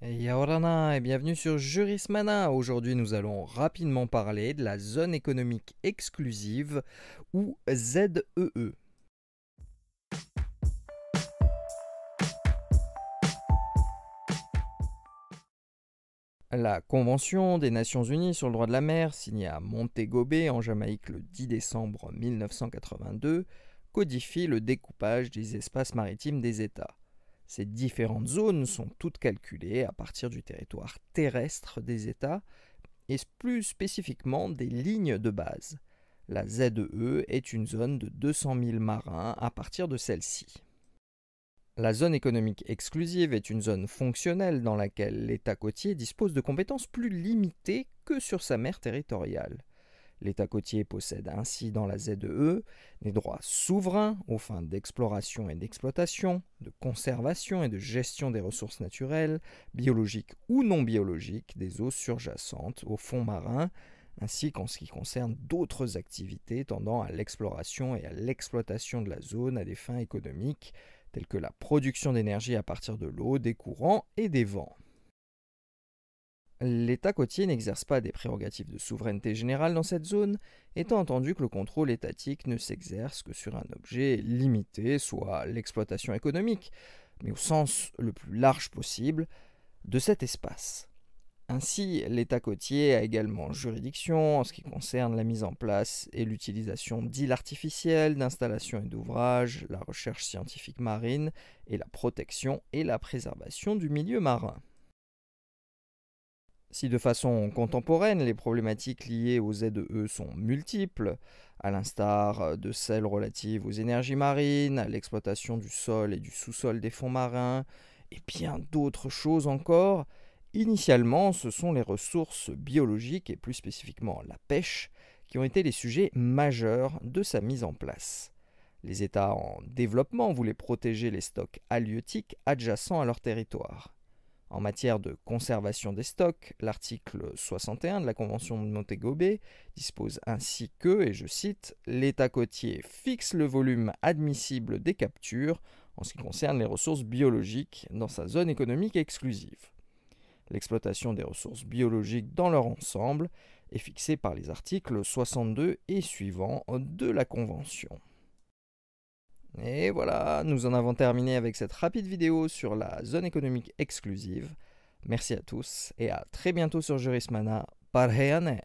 Yaorana et bienvenue sur Jurismana. Aujourd'hui, nous allons rapidement parler de la zone économique exclusive ou ZEE. La Convention des Nations Unies sur le droit de la mer, signée à Montego Bay en Jamaïque le 10 décembre 1982, codifie le découpage des espaces maritimes des États. Ces différentes zones sont toutes calculées à partir du territoire terrestre des États et plus spécifiquement des lignes de base. La ZEE est une zone de 200 000 marins à partir de celle-ci. La zone économique exclusive est une zone fonctionnelle dans laquelle l'État côtier dispose de compétences plus limitées que sur sa mer territoriale. L'État côtier possède ainsi dans la ZEE des droits souverains aux fins d'exploration et d'exploitation, de conservation et de gestion des ressources naturelles, biologiques ou non biologiques, des eaux surjacentes au fond marin, ainsi qu'en ce qui concerne d'autres activités tendant à l'exploration et à l'exploitation de la zone à des fins économiques, telles que la production d'énergie à partir de l'eau, des courants et des vents. L'État côtier n'exerce pas des prérogatives de souveraineté générale dans cette zone, étant entendu que le contrôle étatique ne s'exerce que sur un objet limité, soit l'exploitation économique, mais au sens le plus large possible, de cet espace. Ainsi, l'État côtier a également juridiction en ce qui concerne la mise en place et l'utilisation d'îles artificielles, d'installations et d'ouvrages, la recherche scientifique marine et la protection et la préservation du milieu marin. Si de façon contemporaine, les problématiques liées aux ZEE sont multiples, à l'instar de celles relatives aux énergies marines, à l'exploitation du sol et du sous-sol des fonds marins, et bien d'autres choses encore, initialement, ce sont les ressources biologiques et plus spécifiquement la pêche qui ont été les sujets majeurs de sa mise en place. Les États en développement voulaient protéger les stocks halieutiques adjacents à leur territoire. En matière de conservation des stocks, l'article 61 de la Convention de Montego Bay dispose ainsi que, et je cite, « l'État côtier fixe le volume admissible des captures en ce qui concerne les ressources biologiques dans sa zone économique exclusive. » L'exploitation des ressources biologiques dans leur ensemble est fixée par les articles 62 et suivants de la Convention. Et voilà, nous en avons terminé avec cette rapide vidéo sur la zone économique exclusive. Merci à tous et à très bientôt sur Jurismana. Parheyane!